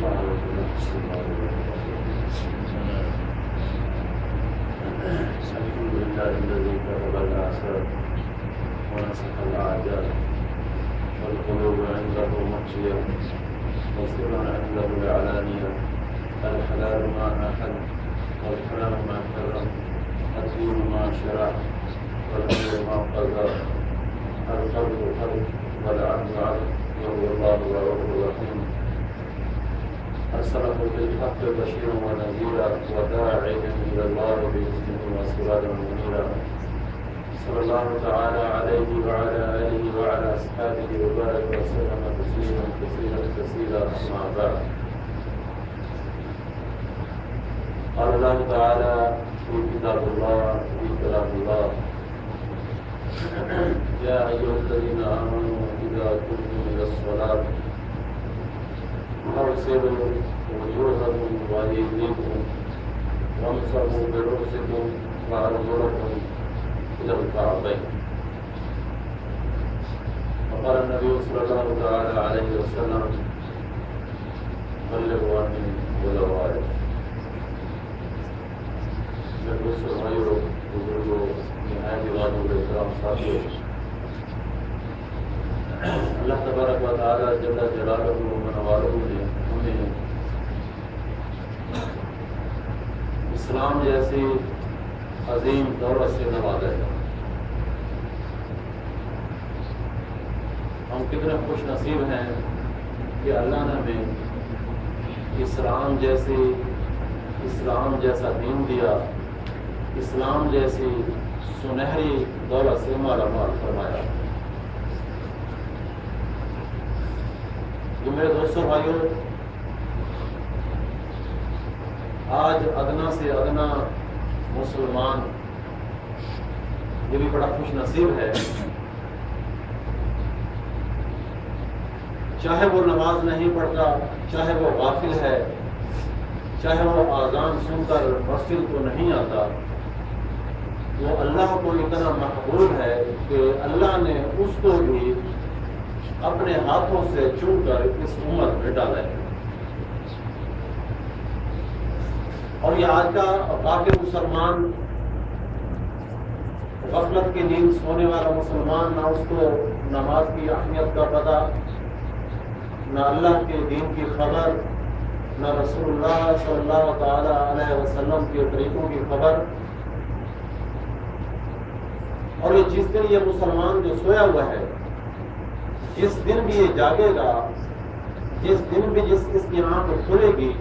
الحمد لله الذي كتب الآثار ونسخ الأعداء والقلوب عنده محجية والسر عنده العلانية الحلال ما أحل والحرام ما حرم الدين ما شرع والأمر ما قضى الخلق خلق والعدل عدل وهو الله الرؤوف الرحيم أرسله بالحق بشيرا ونذيرا وداعيا إلى الله بإذنه وسراجا منيرا صلى الله تعالى عليه وعلى آله وعلى أصحابه وبارك وسلم تسليما كثيرا أما بعد. قال الله تعالى في كتاب الله في كلام الله يا أيها الذين آمنوا إذا قمتم إلى الصلاة فاغسلوا وجوهكم وأيديكم وامسحوا برؤوسكم وأرجلكم إلى الكعبين. وقال النبي صلى الله تعالى عليه وسلم بلغوا عني ولو آية. دوستوں بھائیوں بزرگوں نہایت عزیزوں کے احترام ساتھیوں، اللہ تبارک و تعالیٰ جل جلالہ و منوالہ نے ہمیں اسلام جیسی عظیم دولت سے نوازا ہے. ہم کتنے خوش نصیب ہیں کہ اللہ نے ہمیں اسلام جیسا دین دیا، اسلام جیسی سنہری دولت سے مالا مال فرمایا. جو میرے دوستوں بھائیوں، آج ادنا سے ادنا مسلمان یہ بھی بڑا خوش نصیب ہے، چاہے وہ نماز نہیں پڑھتا، چاہے وہ غافل ہے، چاہے وہ اذان سن کر مسجد کو نہیں آتا، وہ اللہ کو اتنا محبوب ہے کہ اللہ نے اس کو بھی اپنے ہاتھوں سے چن کر اس امت میں ڈالا ہے. اور یہ آج کا غافل مسلمان، غفلت کی نیند سونے والا مسلمان، نہ اس کو نماز کی اہمیت کا پتہ، نہ اللہ کے دین کی خبر، نہ رسول اللہ صلی اللہ تعالی علیہ وسلم کے طریقوں کی خبر. اور یہ جس دن یہ مسلمان جو سویا ہوا ہے، جس دن بھی یہ جاگے گا، جس دن بھی اس کی آنکھ کھلے گی،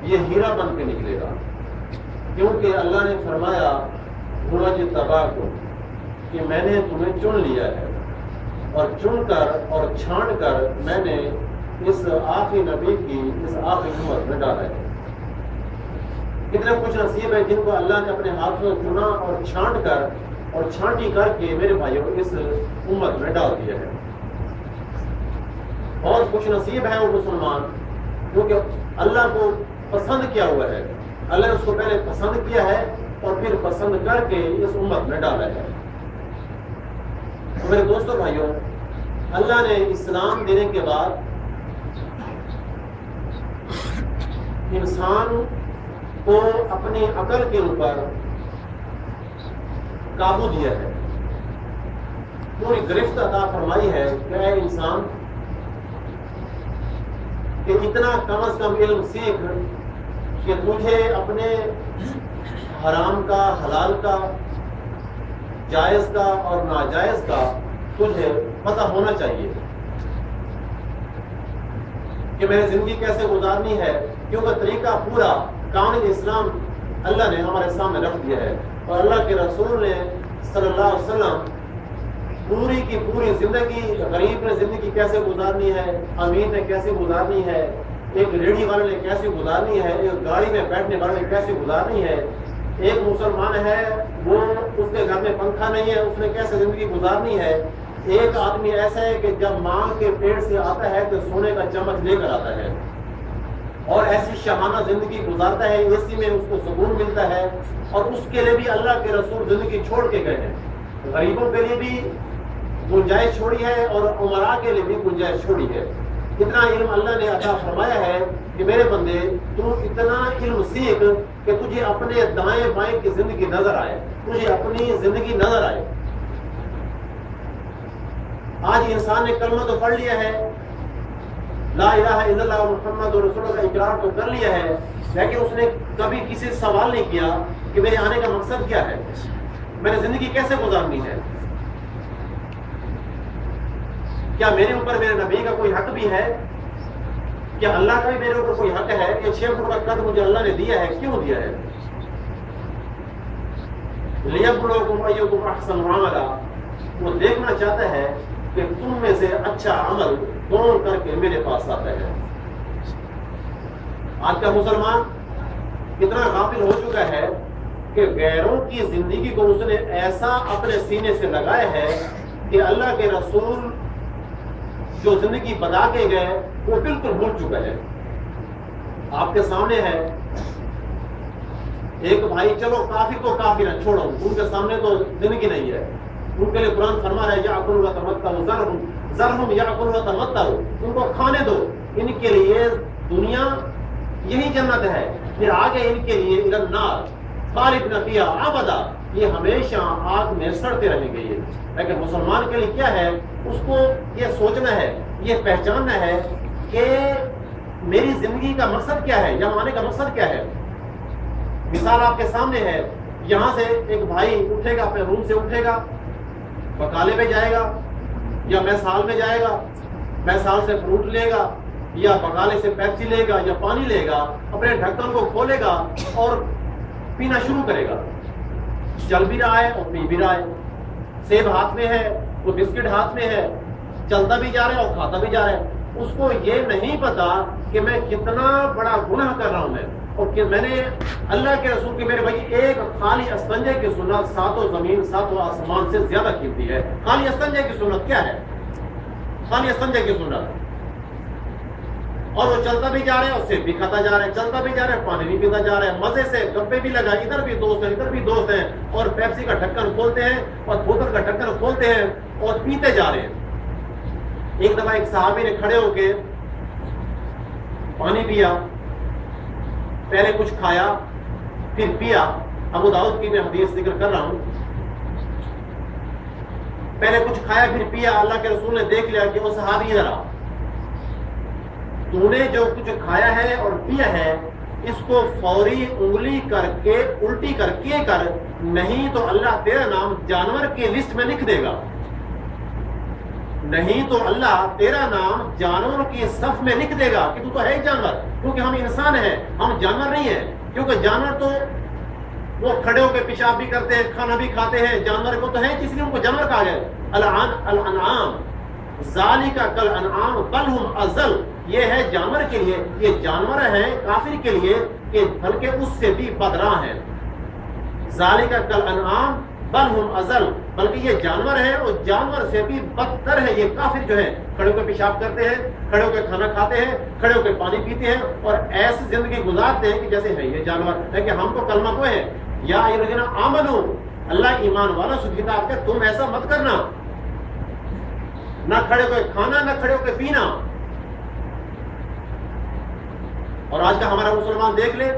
یہ ہیرا بن کے نکلے گا. کیونکہ اللہ نے فرمایا وَاجْتَبَاكُمْ کہ میں نے تمہیں چن لیا ہے، اور چن کر اور چھانٹ کر میں نے اس آخری نبی کی اس آخری امت میں ڈالا ہے. کتنے خوش نصیب ہے جن کو اللہ نے اپنے ہاتھوں چنا اور چھانٹ کر اور چھانٹی کر کے میرے بھائیوں اس امت میں ڈال دیا ہے. بہت خوش نصیب ہے وہ مسلمان کیونکہ اللہ کو پسند کیا ہوا ہے. اللہ نے اس کو پہلے پسند کیا ہے اور پھر پسند کر کے اس امت میں ڈالا ہے. میرے دوستوں بھائیوں، اللہ نے اسلام دینے کے بعد انسان کو اپنی عقل کے اوپر قابو دیا ہے، پوری گرفت عطا فرمائی ہے کہ اے انسان کہ اتنا کم از کم علم سیکھ کہ تجھے اپنے حرام کا، حلال کا، جائز کا اور ناجائز کا تجھے پتہ ہونا چاہیے کہ میں نے زندگی کیسے گزارنی ہے. کیونکہ طریقہ پورا قانون اسلام اللہ نے ہمارے سامنے رکھ دیا ہے، اور اللہ کے رسول نے صلی اللہ علیہ وسلم پوری کی پوری زندگی، غریب نے زندگی کیسے گزارنی ہے، امیر نے کیسے گزارنی ہے، ایک ریڑھی والے نے کیسے گزارنی ہے، ایک گاڑی میں بیٹھنے والے نے کیسے گزارنی ہے، ایک مسلمان ہے وہ اس کے گھر میں پنکھا نہیں ہے، اس نے کیسے زندگی گزارنی ہے. ایک آدمی ایسا ہے کہ جب ماں کے پیٹ سے آتا ہے تو سونے کا چمچ لے کر آتا ہے اور ایسی شاہانہ زندگی گزارتا ہے، اسی میں اس کو سکون ملتا ہے. اور اس کے لیے بھی اللہ کے رسول زندگی چھوڑ کے گئے ہیں. غریبوں کے لیے بھی گنجائش چھوڑی ہے اور امراء کے لیے بھی گنجائش چھوڑی ہے. اتنا علم اللہ نے عطا فرمایا ہے کہ میرے بندے تو اتنا علم سیکھ کہ تجھے اپنے دائیں بائیں کی زندگی نظر آئے، تجھے اپنی زندگی نظر آئے۔ آج انسان نے کلمہ تو پڑھ لیا ہے، لا الہ الا اللہ محمد رسول اللہ کا اقرار تو کر لیا ہے، لیکن اس نے کبھی کسی سے سوال نہیں کیا کہ میرے آنے کا مقصد کیا ہے، میں نے زندگی کیسے گزارنی ہے، کیا میرے اوپر میرے نبی کا کوئی حق بھی ہے، کیا اللہ کا بھی میرے اوپر کوئی حق ہے، یہ 6 فٹ کا قد مجھے اللہ نے دیا ہے، کیوں دیا ہے؟ لِيَبْلُوَكُمْ أَيُّكُمْ أَحْسَنُ عَمَلًا، وہ دیکھنا چاہتا ہے کہ تم میں سے اچھا عمل کون کر کے میرے پاس آتا ہے۔ آج کا مسلمان کتنا غافل ہو چکا ہے کہ غیروں کی زندگی کو اس نے ایسا اپنے سینے سے لگایا ہے کہ اللہ کے رسول جو زندگی بتا کے گئے وہ بالکل بھول چکا ہے۔ آپ کے سامنے ہے ایک بھائی، چلو کافر تو کافر ہے، چھوڑو، ان کے سامنے تو زندگی نہیں ہے، ان کے لیے قرآن فرما رہا ہے یأکلوا ویتمتعوا ذرهم یأکلوا ویتمتعوا، ان کو کھانے دو، ان کے لیے دنیا یہی جنت ہے، پھر آگے ان کے لیے الی النار خالدین فیہا ابدا، یہ ہمیشہ آگ میں سڑتے رہیں گے۔ یہ لیکن مسلمان کے لیے کیا ہے، اس کو یہ سوچنا ہے، یہ پہچاننا ہے کہ میری زندگی کا مقصد کیا ہے، یہاں آنے کا مقصد کیا ہے۔ مثال آپ کے سامنے ہے، یہاں سے ایک بھائی اٹھے گا، اپنے روم سے اٹھے گا، بکالے پہ جائے گا یا میسال میں جائے گا، میسال سے فروٹ لے گا یا بکالے سے پیپسی لے گا یا پانی لے گا، اپنے ڈھکن کو کھولے گا اور پینا شروع کرے گا، چل بھی رہا ہے اور پی بھی رہا ہے، سیب ہاتھ میں ہے، وہ بسکٹ ہاتھ میں ہے، چلتا بھی جا رہا ہے اور کھاتا بھی جا رہا ہے۔ اس کو یہ نہیں پتا کہ میں کتنا بڑا گناہ کر رہا ہوں میں، اور کہ میں نے اللہ کے رسول کے میرے بھائی ایک خالی استنجے کی سنت 7 زمین 7 آسمان سے زیادہ قیمتی ہے۔ خالی استنجے کی سنت کیا ہے؟ خالی استنجے کی سنت، اور وہ چلتا بھی جا رہا ہے اور سیب بھی کھاتا جا رہا ہے، چلتا بھی جا رہا ہے، پانی بھی پیتا جا رہا ہے، مزے سے گپے بھی لگا، ادھر بھی دوست ہیں ادھر بھی دوست ہیں، اور پیپسی کا ڈھکن کھولتے ہیں اور بوتل کا ڈھکن کھولتے ہیں اور پیتے جا رہے ہیں۔ ایک دفعہ ایک صحابی نے کھڑے ہو کے پانی پیا، پہلے کچھ کھایا پھر پیا، ابو داؤد کی میں حدیث ذکر کر رہا ہوں، پہلے کچھ کھایا پھر پیا، اللہ کے رسول نے دیکھ لیا کہ وہ صحابی ادھر آ، تو نے جو کچھ کھایا ہے اور پیا ہے اس کو فوری انگلی کر کے الٹی کر کے کر، نہیں تو اللہ تیرا نام جانور کے لسٹ میں لکھ دے گا، نہیں تو اللہ تیرا نام جانوروں کی صف میں لکھ دے گا کہ تو ہے جانور، کیونکہ ہم انسان ہیں، ہم جانور نہیں ہیں، کیونکہ جانور تو وہ کھڑے ہو کے پیشاب بھی کرتے ہیں، کھانا بھی کھاتے ہیں، جانور کو تو ہے اس لیے ان کو جانور کہا گیا۔ الانعام ذالک کالانعام بل ہم اضل، یہ ہے جانور کے لیے، یہ جانور ہیں کافر کے لیے کہ بلکہ اس سے بھی بدراہ ہیں۔ ذالک کالانعام بل ہم اضل، بلکہ یہ جانور ہیں اور جانور سے بھی بدتر ہے یہ کافر جو ہیں، کھڑے ہو کے پیشاب کرتے ہیں، کھڑے ہو کے کھانا کھاتے ہیں، کھڑے ہو کے پانی پیتے ہیں اور ایسی زندگی گزارتے ہیں کہ جیسے ہے یہ جانور ہے۔ کہ ہم کو کلمہ کو ہے یا الذین آمنو، اللہ ایمان والوں سے کتاب کہ تم ایسا مت کرنا، نہ کھڑے ہو کے کھانا نہ کھڑے ہو کے پینا۔ اور آج کا ہمارا مسلمان دیکھ لے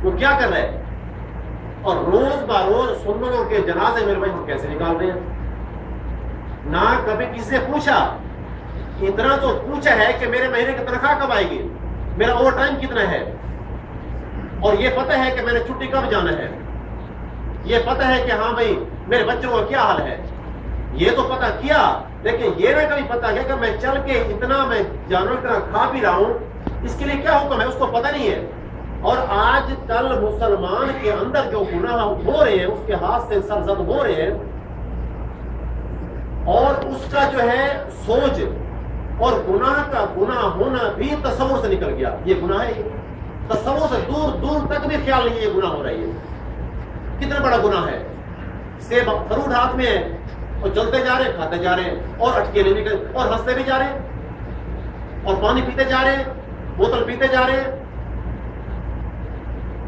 وہ کیا کر رہے ہیں، اور روز بروز سنتوں کے جنازے میرے بھائی ہم کیسے نکال رہے ہیں۔ نہ کبھی کسی سے پوچھا، اتنا تو پوچھا ہے کہ میرے مہینے کی تنخواہ کب آئے گی، میرا اوور ٹائم کتنا ہے، اور یہ پتہ ہے کہ میں نے چھٹی کب جانا ہے، یہ پتہ ہے کہ ہاں بھائی میرے بچوں کا کیا حال ہے، یہ تو پتہ کیا، لیکن یہ نہ کبھی پتہ کیا کہ میں چل کے اتنا میں جانور کی طرح کھا بھی رہا ہوں، اس کے لیے کیا حکم ہے اس کو پتہ نہیں ہے۔ اور آج کل مسلمان کے اندر جو گناہ ہو رہے ہیں اس کے ہاتھ سے سرزد ہو رہے ہیں، اور اس کا جو ہے سوچ اور گناہ کا گناہ ہونا بھی تصور سے نکل گیا، یہ گناہ ہے، تصور سے دور دور تک بھی خیال نہیں ہے یہ گناہ ہو رہا ہے، یہ کتنا بڑا گناہ ہے۔ سیب فروٹ ہاتھ میں ہے اور چلتے جا رہے ہیں، کھاتے جا رہے ہیں، اور اٹکیلے بھی اور ہنستے بھی جا رہے ہیں، اور پانی پیتے جا رہے ہیں، بوتل پیتے جا رہے ہیں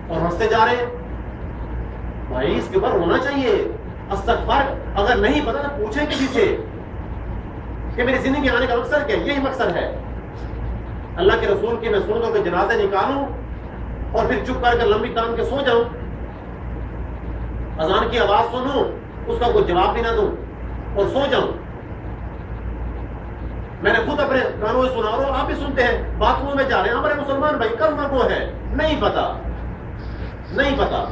اور ہنستے جا رہے ہیں۔ بھائی اس کے اوپر ہونا چاہیے استغفار، اگر نہیں پتا تو پوچھیں کسی سے کہ میری زندگی آنے کا مقصد کیا ہے، یہی مقصد ہے، اللہ کے رسول کی میں سنتوں کے جنازے نکالوں اور پھر چپ کر کے لمبی تان کے سو جاؤں، اذان کی آواز سنوں اس کا کوئی جواب بھی نہ دوں اور سو جاؤں؟ میں نے خود اپنے کانوں سے سنا اور آپ بھی سنتے ہیں، باتھ روم میں جا رہے ہیں ہمارے مسلمان بھائی کرنا کو ہے نہیں پتا، نہیں پتا،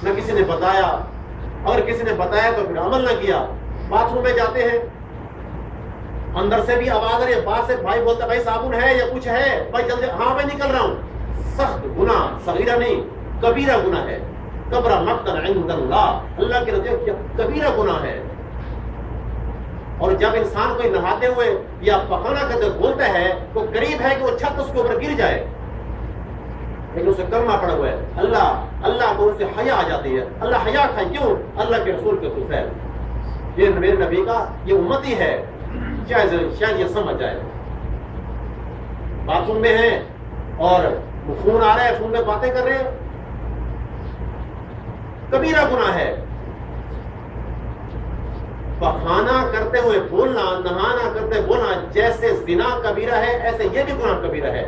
نہ کسی نے بتایا، اگر کسی نے بتایا تو پھر عمل نہ کیا۔ باتھ روم میں جاتے ہیں، اندر سے بھی آواز آ رہی ہے، باہر سے بھائی بولتا ہے بھائی صابن ہے یا کچھ ہے، بھائی جلدی، ہاں میں نکل رہا ہوں۔ سخت گناہ، صغیرہ نہیں کبیرہ گناہ ہے، کبرا مقتا عند اللہ، اللہ کے نزدیک کبیرہ گناہ ہے۔ اور جب انسان کوئی نہاتے ہوئے یا پخانہ کرتے بولتا ہے تو قریب ہے کہ وہ چھت اس کے اوپر گر جائے، لیکن اسے کلمہ پڑا ہوا ہے، اللہ کو اسے حیا آ جاتی ہے۔ اللہ حیا کھائے کیوں؟ اللہ کے رسول کے خفیل، یہ میرے نبی کا یہ امتی ہے، شاید یہ سمجھ جائے۔ باتھ روم میں ہیں اور فون آ رہا ہے، فون میں باتیں کر رہے ہیں، کبیرہ گناہ ہے۔ پخانہ کرتے ہوئے بولنا، نہانا کرتے بولنا جیسے زنا کبیرہ ہے، ایسے یہ بھی گناہ کبیرہ ہے،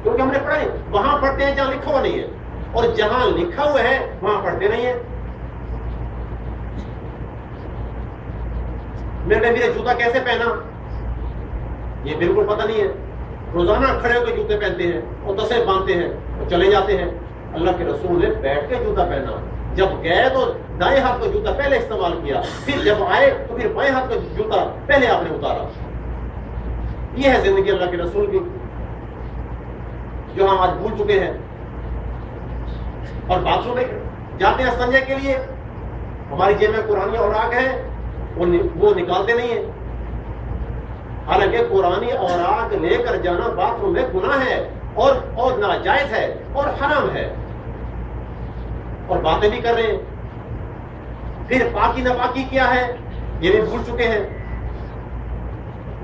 کیونکہ ہم نے پڑھا نہیں، وہاں پڑھتے ہیں جہاں لکھا ہوا نہیں ہے، اور جہاں لکھا ہوا ہے وہاں پڑھتے نہیں ہیں۔ میرے نے میرے جوتا کیسے پہنا یہ بالکل پتہ نہیں ہے، روزانہ کھڑے ہو کے جوتے پہنتے ہیں اور تسے باندھتے ہیں اور چلے جاتے ہیں۔ اللہ کے رسول نے بیٹھ کے جوتا پہنا، جب گئے تو دائیں ہاتھ کا جوتا پہلے استعمال کیا، پھر جب آئے تو پھر بائیں ہاتھ کا جوتا پہلے آپ نے اتارا۔ یہ ہے زندگی اللہ کے رسول کی جو ہم آج بھول چکے ہیں۔ اور باتھ روم میں جاتے ہیں استنجا کے لیے، ہماری جیب میں قرآنی اوراق ہیں وہ نکالتے نہیں ہیں، حالانکہ قرآنی اوراق لے کر جانا باتھ روم میں گناہ ہے اور ناجائز ہے اور حرام ہے، اور باتیں بھی کر رہے ہیں۔ پھر پاکی ناپاکی کیا ہے یہ بھی بھول چکے ہیں۔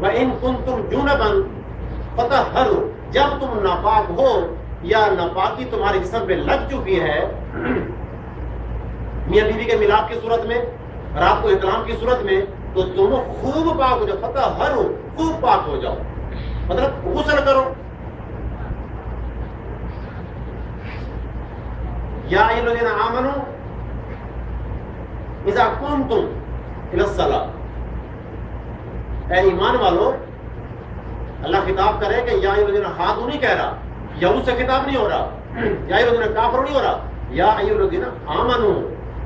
وَإِن كُنتُمْ جُنُبًا فَطَهَّرُوا، جب تم ناپاک ہو یا ناپاکی تمہارے جسم پہ لگ چکی ہے، میاں بیوی کے ملاپ کی صورت میں، رات کو احترام کی صورت میں، تو تم خوب پاک ہو جاؤ، فَطَهَّرُوا، خوب پاک ہو جاؤ، مطلب غسل کرو۔ یا ایھا الذین آمنوا اذا قمتم الی الصلاۃ، اے ایمان والو، اللہ خطاب کرے کہ یا ایھا الذین ہادو نہیں کہہ رہا، یہود سے خطاب نہیں ہو رہا، یا ایھا الذین کافرون نہیں ہو رہا، یا ایھا الذین آمنوا،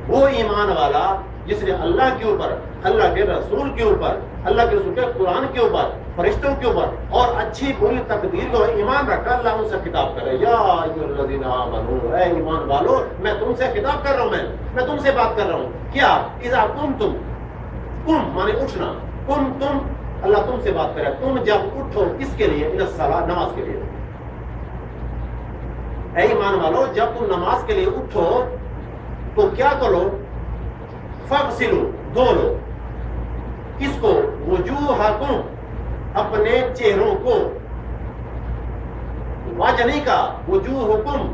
وہ ایمان والا جس نے اللہ کے اوپر، اللہ کے رسول کے اوپر، اللہ کے رسول کے قرآن کے اوپر، فرشتوں کے اوپر اور اچھی بری تقدیر کو ایمان رکھا، اللہ ان سے خطاب کرے، یا ایھا الذین آمنوا، اے ایمان والو، میں تم سے خطاب کر رہا ہوں، میں تم سے بات کر رہا ہوں۔ کیا؟ اذا قمتم، قم مانے اٹھنا، قمتم اللہ تم سے بات کرے، تم جب اٹھو کس کے لیے؟ الی الصلاۃ، نماز کے لیے۔ اے ایمان والو، جب تم نماز کے لیے اٹھو تو کیا کرو؟ فاغسلوا، دھو لو، کس کو؟ وجوہکم، اپنے چہروں کو، واجہ نہیں کا، وجوہکم،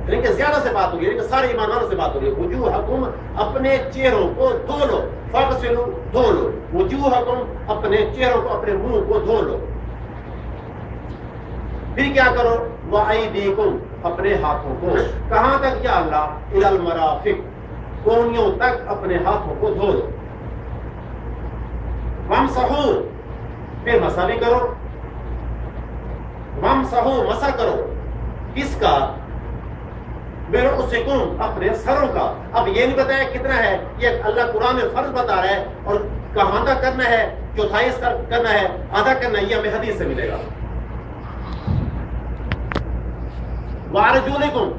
یعنی کہ زیادہ سے بات ہوگی، یعنی کہ سارے ایمان والوں سے بات ہوگی، وجوہکم، اپنے چہروں کو دھو لو، فاغسلوا، دھو لو، وجوہکم، اپنے چہروں کو، اپنے منہ کو دھو لو۔ پھر کیا کرو؟ وَأَيْدِيكُمْ، اپنے ہاتھوں کو، کہاں تک یا اللہ؟ إِلَى الْمَرَافِقِ، کونیوں تک اپنے ہاتھوں کو دھو لو۔ وَامْسَحُوا، پھر مسح بھی کرو، وَامْسَحُوا، مسح کرو، کس کا؟ بِرُؤُسِكُمْ، اپنے سروں کا۔ اب یہ نہیں بتایا کتنا ہے، یہ اللہ قرآن میں فرض بتا رہا ہے، اور کہاں تک کرنا ہے، چوتھائی اس کا کرنا ہے، آدھا کرنا ہے، یہ ہمیں حدیث سے ملے گا۔ وَأَرْجُلِكُمْ،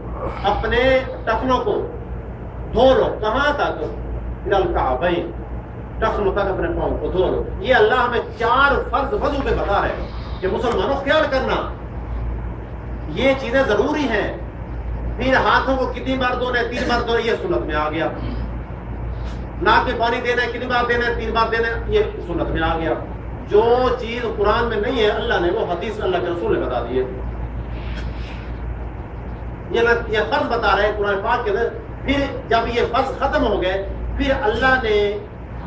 اپنے ٹخنوں کو دھو لو، کہاں تک؟ إِلَى الْكَعْبَيْنِ، ٹخنوں تک اپنے پاؤں کو دھو لو۔ یہ اللہ ہمیں 4 فرض وضو پہ بتا رہے ہیں کہ مسلمانوں خیال کرنا، یہ چیزیں ضروری ہیں۔ پھر ہاتھوں کو کتنی بار دھونا ہے؟ 3 بار دھونا، یہ سنت میں آ گیا۔ ناک میں پانی دینا ہے، کتنی بار دینا ہے؟ 3 بار دینا ہے، یہ سنت میں آ گیا۔ جو چیز قرآن میں نہیں ہے اللہ نے وہ حدیث اللہ کے رسول نے بتا دی ہے۔ یہ فرض بتا رہے ہیں قرآن پاک کے اندر۔ پھر جب یہ فرض ختم ہو گئے، پھر اللہ نے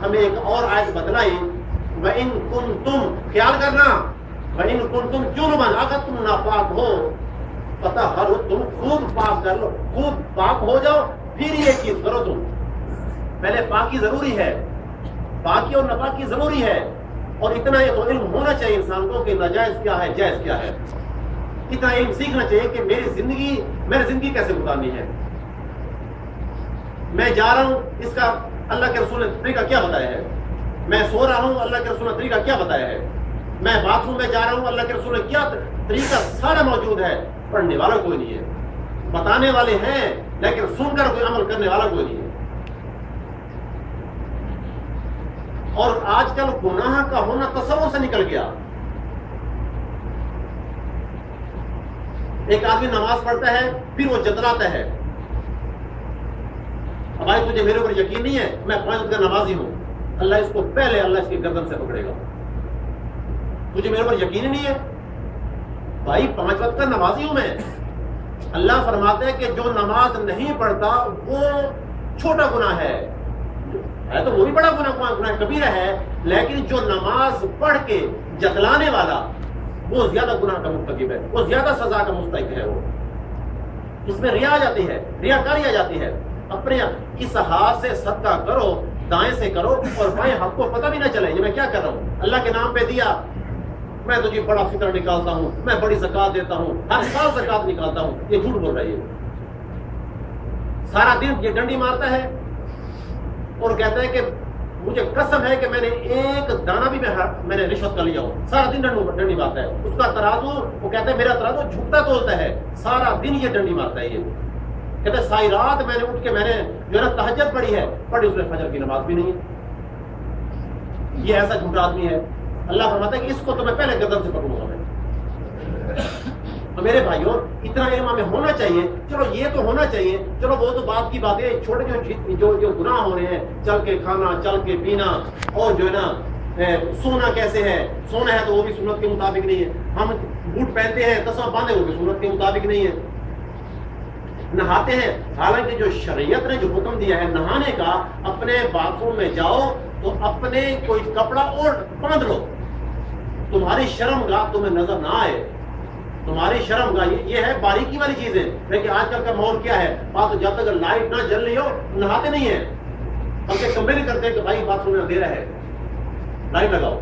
ہمیں ایک اور آیت بتلائی، وَإِن كُنتُمْ، خیال کرنا، وَإِن كُنتُمْ جُنُبًا، اگر تم ناپاک ہو فَطَہَّرُوا، تم خوب پاک کر لو، خوب پاک ہو جاؤ، پھر یہ چیز کرو تم. پہلے پاکی ضروری ہے، پاکی اور ناپاکی ضروری ہے. اور اتنا یہ تو علم ہونا چاہیے انسان کو کہ ناجائز کیا ہے، جائز کیا ہے. اتنا علم سیکھنا چاہیے کہ میری زندگی کیسے گزارنی ہے. میں جا رہا ہوں، اس کا اللہ کے رسول نے طریقہ کیا بتایا ہے. میں سو رہا ہوں، اللہ کے رسول نے طریقہ کیا بتایا ہے. میں باتھ روم میں جا رہا ہوں، اللہ کے رسول نے کیا طریقہ سارا موجود ہے. پڑھنے والا کوئی نہیں ہے، بتانے والے ہیں لیکن سن کر کوئی عمل کرنے والا کوئی نہیں ہے. اور آج کل گناہ کا ہونا تصور سے نکل گیا. ایک آدمی نماز پڑھتا ہے پھر وہ جتلاتا ہے، بھائی تجھے میرے اوپر یقین نہیں ہے، میں 5 وقت کا نمازی ہوں. اللہ اس کو پہلے اس کی گردن سے پکڑے گا. تجھے میرے اوپر یقین نہیں ہے بھائی، 5 وقت کا نمازی ہوں میں. اللہ فرماتے ہیں کہ جو نماز نہیں پڑھتا وہ چھوٹا گناہ ہے تو وہ بھی بڑا گناہ کبیرہ ہے، لیکن جو نماز پڑھ کے جتلانے والا وہ زیادہ گناہ کا مرتکب ہے، وہ زیادہ سزا کا مستحق ہے. وہ اس میں ریا آ جاتی ہے، ریاکاری آ جاتی ہے. اپنے اس ہاتھ سے صدقہ کرو، دائیں سے کرو اور بائیں ہاتھ کو پتہ بھی نہ چلے یہ میں کیا کر رہا ہوں. اللہ کے نام پہ دیا، میں تجھے بڑا فطر نکالتا ہوں، میں بڑی زکات دیتا ہوں، ہر سال زکات نکالتا ہوں. یہ جھوٹ بول رہا ہے. سارا دن یہ ڈنڈی مارتا ہے اور کہتا ہے کہ مجھے قسم ہے کہ میں نے ایک دانہ بھی میں نے رشوت کا لیا ہو. سارا دن ڈنڈی مارتا ہے. اس کا ترازو، وہ کہتا ہے میرا ترازو جھکتا تولتا ہے، سارا دن یہ ڈنڈی مارتا ہے. یہ کہتا ہے ساری رات میں نے اٹھ کے میں نے جو ہے نا تہجد پڑھی ہے، پڑھی اس میں فجر کی نماز بھی نہیں ہے. یہ ایسا جھوٹا آدمی ہے. اللہ فرماتا ہے کہ اس کو تو میں پہلے گردن سے پکڑوں گا. تو میرے بھائیوں اتنا علم ہمیں ہونا چاہیے. چلو یہ تو ہونا چاہیے، چلو وہ تو بات کی بات ہے. چھوٹے جو گناہ ہو رہے ہیں، چل کے کھانا، چل کے پینا، اور جو ہے نا سونا کیسے ہے، سونا ہے تو وہ بھی سنت کے مطابق نہیں ہے. ہم بوٹ پہنتے ہیں، تسمہ باندھے وہ بھی سنت کے مطابق نہیں ہے. نہاتے ہیں، حالانکہ جو شریعت نے جو حکم دیا ہے نہانے کا، اپنے باتھ روم میں جاؤ تو اپنے کوئی کپڑا اور باندھ لو، تمہاری شرم گاہ تمہیں نظر نہ آئے. تمہاری شرم گاہ یہ ہے باریکی والی چیزیں. لیکن آج کل کا ماحول کیا ہے، بات جب تک لائٹ نہ جل رہی ہو نہاتے نہیں ہیں. بلکہ کمپلین کرتے ہیں کہ بھائی باتھ روم میں اندھیرا ہے، لائٹ لگاؤ.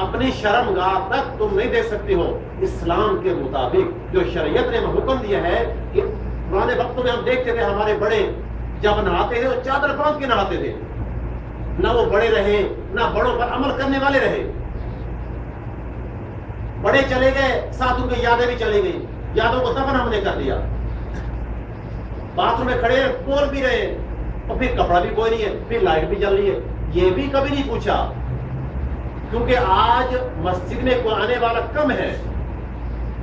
اپنی شرم گاہ تک تم نہیں دے سکتے ہو. اسلام کے مطابق جو شریعت نے حکم دیا ہے کہ پرانے وقتوں میں ہم دیکھتے تھے ہمارے بڑے جب نہاتے تھے وہ چادر باندھ کے نہاتے تھے. نہ وہ بڑے رہے، نہ بڑوں پر عمل کرنے والے رہے. بڑے چلے گئے، ساتھ ان کی یادیں بھی چلی گئی، یادوں کو دفن ہم نے کر دیا. باتھ روم میں کھڑے ہیں، بول بھی رہے، اور پھر کپڑا بھی کوئی نہیں ہے، پھر لائٹ بھی جل رہی ہے. یہ بھی کبھی نہیں پوچھا، کیونکہ آج مسجد میں کوئی آنے والا کم ہے.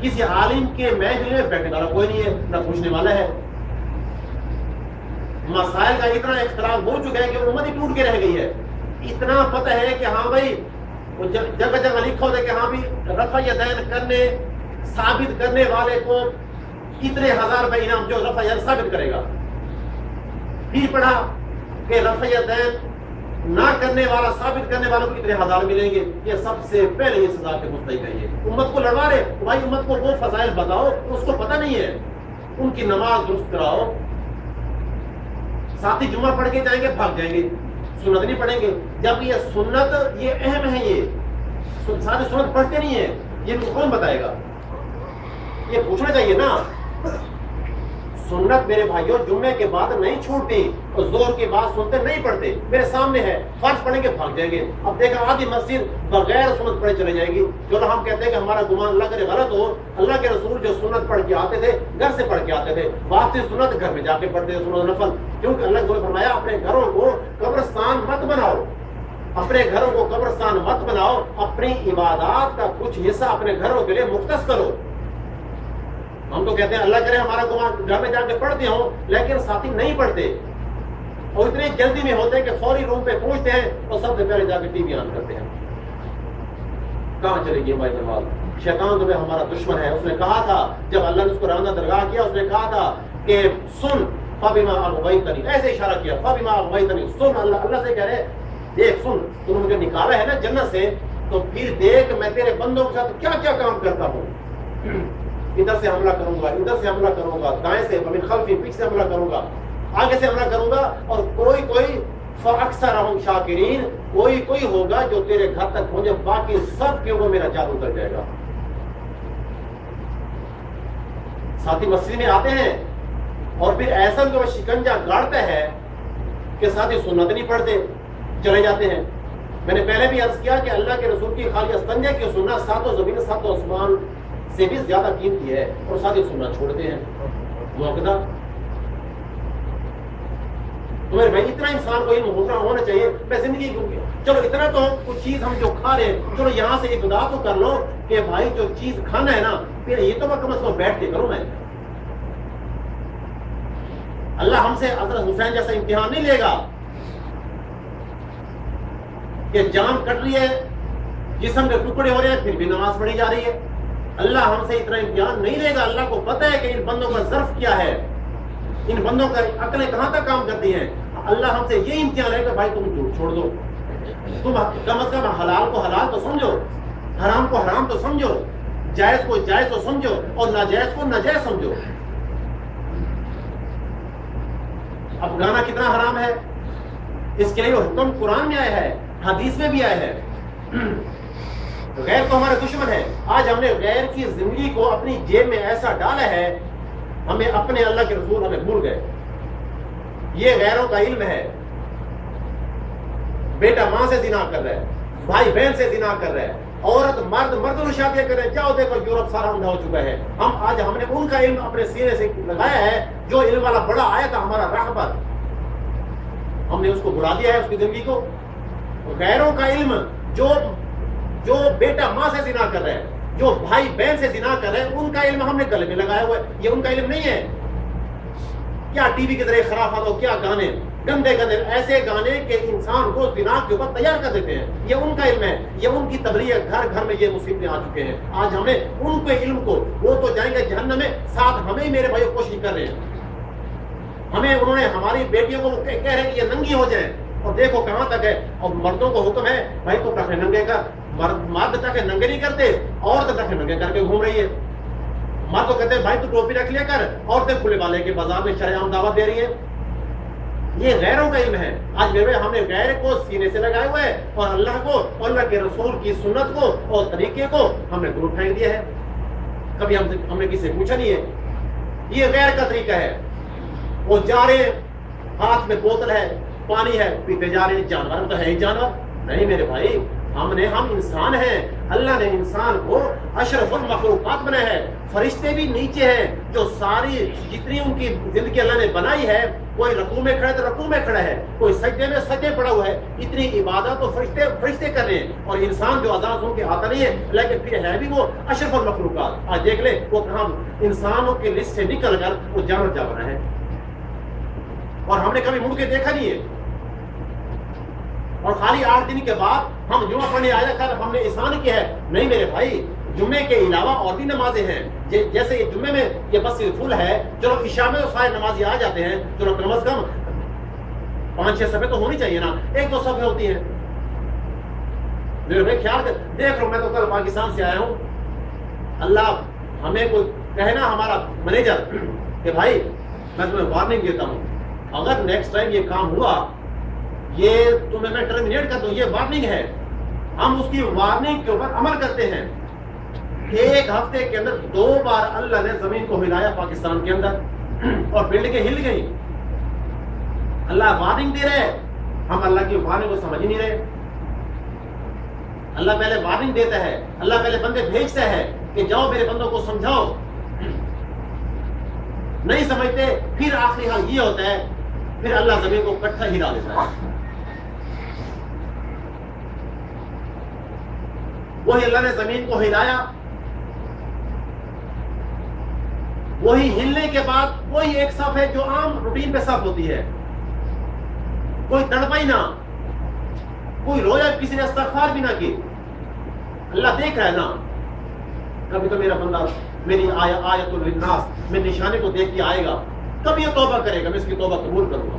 کسی عالم کے محفل میں بیٹھنے والا کوئی نہیں ہے، نہ پوچھنے والا ہے. مسائل کا اتنا اختلاف ہو چکا ہے کہ امت ہی ٹوٹ کے رہ گئی ہے. اتنا پتہ ہے کہ ہاں بھائی وہ جگہ جگہ لکھا ہوتا ہے کہ ہاں بھی رفع یدین کرنے ثابت کرنے والے کو اتنے 1000 روپے انعام جو رفع یدین ثابت کرے گا. پھر پڑھا کہ رفع یدین نہ کرنے والا ثابت کرنے والوں کو اتنے 1000 ملیں گے. یہ سب سے پہلے یہ سزا کے مستحق ہے. یہ امت کو لڑوا رہے بھائی، امت کو وہ فضائل بتاؤ اس کو پتہ نہیں ہے. ان کی نماز درست کراؤ. ساتھی جمعہ پڑھ کے جائیں گے بھاگ جائیں گے، سنت نہیں پڑھیں گے. جب یہ سنت یہ اہم ہے، یہ ساتھی سنت پڑھتے نہیں ہیں، یہ کون بتائے گا؟ یہ پوچھنا چاہیے نا. سنت میرے بھائیوں جمعے کے بعد نہیں چھوٹتی، اور زور کے بعد سنتے نہیں پڑھتے. میرے سامنے ہے، فرض پڑھیں گے بھاگ جائیں گے. اب دیکھا آدھی مسجد بغیر سنت پڑھے چلے جائے گی. چلو ہم کہتے ہیں کہ ہمارا گمان اللہ کرے غلط ہو، اللہ کے رسول جو سنت پڑھ کے آتے تھے گھر سے پڑھ کے آتے تھے، واپسی سنت گھر میں جا کے پڑھتے تھے سنت نفل. کیونکہ اللہ نے فرمایا اپنے گھروں کو قبرستان مت بناؤ، اپنے گھروں کو قبرستان مت بناؤ. اپنی عبادات کا کچھ حصہ اپنے گھروں کے لیے مختص کرو. ہم تو کہتے ہیں اللہ کرے ہمارا گمان گھر میں جا کے پڑھتے ہوں، لیکن ساتھی نہیں پڑھتے اور اتنی جلدی میں ہوتے ہیں کہ فوری روم پہ پہنچتے ہیں اور سب سے پہلے جا کے ٹی وی آن کرتے ہیں. کہاں چلے گی ہماری نماز؟ شیطان تو ہمارا دشمن ہے. اس نے کہا تھا جب اللہ نے اس کو روانہ درگاہ کیا، اس نے کہا تھا کہ سن فبما اغویتنی، ایسے اشارہ کیا فبما اغویتنی، سن. اللہ سے کہہ رہے دیکھ سن، تم نے مجھے نکالا ہے نا جنت سے، تو پھر دیکھ میں تیرے بندوں کے ساتھ کیا کیا کام کرتا ہوں. ادھر سے حملہ کروں گا, ادھر سے حملہ کروں گا, دائیں سے خلفی پیچھے سے حملہ کروں گا, آگے سے حملہ کروں گا, اور کوئی فاکثرہم شاکرین, کوئی ہوگا جو تیرے گھر تک پہنچے, باقی سب کے اوپر میرا جادو کر جائے گا. ساتھی مسجد میں آتے ہیں اور پھر ایسا جو شکنجا گاڑتا ہے کہ ساتھی سنت نہیں پڑھتے, چلے جاتے ہیں. میں نے پہلے بھی عرض کیا کہ اللہ کے رسول کی خالی استنجا کی سنت ساتوں زمین ساتوں آسمان سے بھی زیادہ قیمتی ہے, اور ساتھی سنت چھوڑتے ہیں. موقع تو میرے بھائی اتنا انسان کو علم ہونا چاہیے. میں زندگی چلو اتنا تو کچھ چیز ہم جو کھا رہے ہیں, چلو یہاں سے ایک خدا تو کر لو کہ بھائی جو چیز کھانا ہے نا, پھر یہ تو میں کم از کم بیٹھ کے کروں. میں اللہ ہم سے حضرت حسین جیسا امتحان نہیں لے گا کہ جان کٹ رہی ہے, جسم کے ٹکڑے ہو رہے ہیں, پھر بھی نماز پڑھی جا رہی ہے. اللہ ہم سے اتنا امتحان نہیں لے گا. اللہ کو پتہ ہے کہ ان بندوں کا ظرف کیا ہے, ان بندوں کا عقلیں کہاں تک کام کرتی ہیں. اللہ ہم سے یہ امتحان ہے کہ بھائی تم جھوٹ چھوڑ دو, تم کم از کم حلال کو حلال تو سمجھو, حرام کو حرام تو سمجھو, جائز کو جائز تو سمجھو, اور ناجائز کو ناجائز سمجھو. اب گانا کتنا حرام ہے, اس کے لیے حکم قرآن میں آیا ہے, حدیث میں بھی آیا ہے. غیر تو ہمارے دشمن ہے. آج ہم نے غیر کی زندگی کو اپنی جیب میں ایسا ڈالا ہے, ہمیں اپنے اللہ کے رسول ہمیں بھول گئے. یہ غیروں کا علم ہے. بیٹا ماں سے زنا کر رہا ہے, بھائی بہن سے زنا کر رہا ہے, عورت مرد شادیاں کر رہے ہیں. جاؤ دیکھو یورپ سارا اندھا ہو چکا ہے. ہم نے ان کا علم اپنے سینے سے لگایا ہے, جو علم والا بڑا آیا تھا ہمارا راہبر, ہم نے اس کو بڑھا دیا ہے اس کی زندگی کو. غیروں کا علم, جو بیٹا ماں سے زنا کر رہا ہے, جو بھائی بہن سے زنا کر رہے ہیں, ان کا علم ہم نے گلے میں لگایا ہوا ہے. یہ ان کا علم نہیں ہے. کیا ٹی وی کے ذریعے خرافات ہو, کیا گانے گندے ایسے گانے کہ انسان کو زنا کے اوپر تیار کر دیتے ہیں. یہ ان کا علم ہے, یہ ان کی تبلیغ. گھر گھر میں یہ مصیبتیں آ چکے ہیں. آج ہمیں ان کے علم کو, وہ تو جائیں گے جہنم میں, ساتھ ہمیں میرے بھائی کوشش کر رہے ہیں. ہمیں انہوں نے ہماری بیٹیوں کو کہہ رہے ہیں کہ یہ ننگی ہو جائیں, اور دیکھو کہاں تک ہے. اور مردوں کو حکم ہے بھائی تو ٹکے ننگے کر. مرد ٹکے ننگے نہیں کرتے, عورت ٹکے ننگے کر کے گھوم رہی ہے. مرد تو کہتے ہیں بھائی تو ٹوپی رکھ لیا کر, عورتیں کھلے والے کے بازار میں شرعام دعوت دے رہی ہے. یہ غیروں کا علم ہے. آج میرے ہم نے غیر کو سینے سے لگائے ہوئے ہے, اور اللہ کو, اللہ کے رسول کی سنت کو اور طریقے کو ہم نے دور پھینک دیا ہے. کبھی ہم نے کسی سے پوچھا نہیں ہے. یہ غیر کا طریقہ ہے. وہ جا رہے ہیں, ہاتھ میں بوتل ہے, پانی ہے, پیتے جا رہے ہیں. جانور تو ہے ہی جانور نہیں میرے بھائی. ہم انسان ہیں. اللہ نے انسان کو اشرف المخلوقات بنایا ہے. فرشتے بھی نیچے ہیں, جو ساری جتنی ان کی زندگی اللہ نے بنائی ہے, کوئی رکوع میں کھڑا ہے تو رکوع میں کھڑا ہے, کوئی سجدے میں سجدے پڑا ہوا ہے. اتنی عبادت تو فرشتے کر رہے ہیں, اور انسان جو آزاد سن کے آتا نہیں ہے, لیکن پھر ہے بھی وہ اشرف المخلوقات. آج دیکھ لیں وہ کہاں انسانوں کی لسٹ سے نکل کر وہ جانور جا بنا ہے, اور ہم نے کبھی مڑ کے دیکھا نہیں ہے. اور خالی 8 دن کے بعد ہم جمعہ پڑھنے آیا کر ہم نے احسان کیا ہے. نہیں میرے بھائی, جمعے کے علاوہ اور بھی نمازیں ہیں. جیسے یہ جمعے میں یہ بس فل ہے, چلو عشاء میں تو سارے نمازی آ جاتے ہیں, چلو کم از کم 5-6 صفحے تو ہونی چاہیے نا, 1-2 صفحے ہوتی ہیں. میرے بھائی خیال کر دیکھ لو, میں تو کل پاکستان سے آیا ہوں. اللہ ہمیں کوئی کہنا ہمارا مینیجر کہ بھائی میں تمہیں وارننگ دیتا ہوں, اگر نیکسٹ ٹائم یہ کام ہوا, یہ تمہیں میں ٹرمینیٹ کر دوں, یہ وارننگ ہے. ہم اس کی وارننگ کے اوپر عمل کرتے ہیں. 1 ہفتے کے اندر 2 بار اللہ نے زمین کو ہلایا پاکستان کے اندر, اور بلڈنگیں ہل گئی. اللہ وارننگ دے رہے, ہم اللہ کی وارننگ کو سمجھ ہی نہیں رہے. اللہ پہلے وارننگ دیتا ہے, اللہ پہلے بندے بھیجتا ہے کہ جاؤ میرے بندوں کو سمجھاؤ. نہیں سمجھتے, پھر آخری حال یہ ہوتا ہے, پھر اللہ زمین کو کٹھا ہلا دیتا ہے. وہی اللہ نے زمین کو ہلایا, وہی ہلنے کے بعد وہی ایک صف ہے جو عام روٹین پہ صف ہوتی ہے. کوئی تڑپا ہی نہ, کوئی رویا, کسی نے استغفار بھی نہ کی. اللہ دیکھ رہا ہے نا. کبھی تو میرا بندہ میری آیت للناس میں نشانے کو دیکھ کے آئے گا, کبھی یہ توبہ کرے گا, میں اس کی توبہ قبول کروں گا.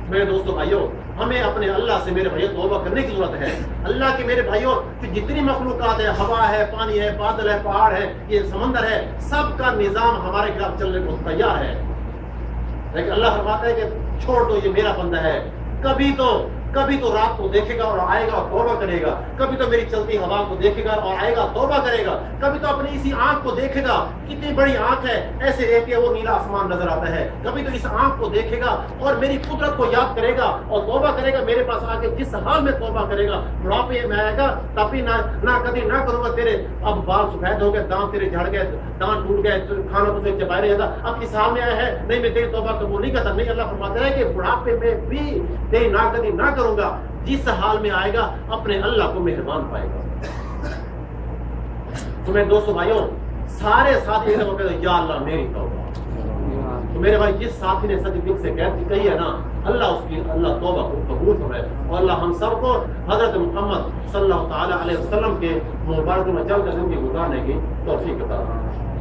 میرے دوستوں بھائیوں, ہمیں اپنے اللہ سے میرے بھائیوں توبہ کرنے کی ضرورت ہے. اللہ کے میرے بھائیوں کہ جتنی مخلوقات ہے، ہوا ہے، پانی ہے، بادل ہے، پہاڑ ہے، یہ سمندر ہے، سب کا نظام ہمارے خلاف چلنے کو تیار ہے. لیکن اللہ فرماتا ہے کہ چھوڑ دو، یہ میرا بندہ ہے. کبھی تو رات کو دیکھے گا اور آئے گا اور توبہ کرے گا. کبھی تو میری چلتی ہوا کو دیکھے گا اور آئے گا توبہ کرے گا. کبھی تو اپنی اسی آنکھ کو دیکھے گا، کتنی بڑی آنکھ ہے، ایسے دیکھ کے وہ نیلا آسمان نظر آتا ہے. کبھی تو اس آنکھ کو دیکھے گا اور میری قدرت کو یاد کرے گا اور توبہ کرے گا. میرے پاس آ کے جس حال میں توبہ کرے گا، بڑھاپے میں آئے گا، تب بھی نہ کبھی نہ کروں گا تیرے اب بال سفید ہو گئے، دانت تیرے جھڑ گئے، دانت ٹوٹ گئے، کھانا تجھے چبائے رہے گا، اب کس حال میں آیا ہے، نہیں میں تیری توبہ قبول نہیں کرتا. نہیں، اللہ فرماتا ہے کہ بڑھاپے میں بھی تیری ناقدری نہ کروں گا. جس حال میں آئے گا اپنے اللہ کو مہربان پائے گا. تو میں دوستو بھائیوں سارے ساتھی یا اللہ میری توبہ. تو میرے بھائی جس ساتھی نے سچ دل سے کہی ہے نا، اللہ اس کی اللہ توبہ کو قبول کرے اور اللہ ہم سب کو حضرت محمد صلی اللہ تعالی علیہ وسلم کے مبارک میں چل کر زندگی گزارنے کی توفیق عطا فرمائے.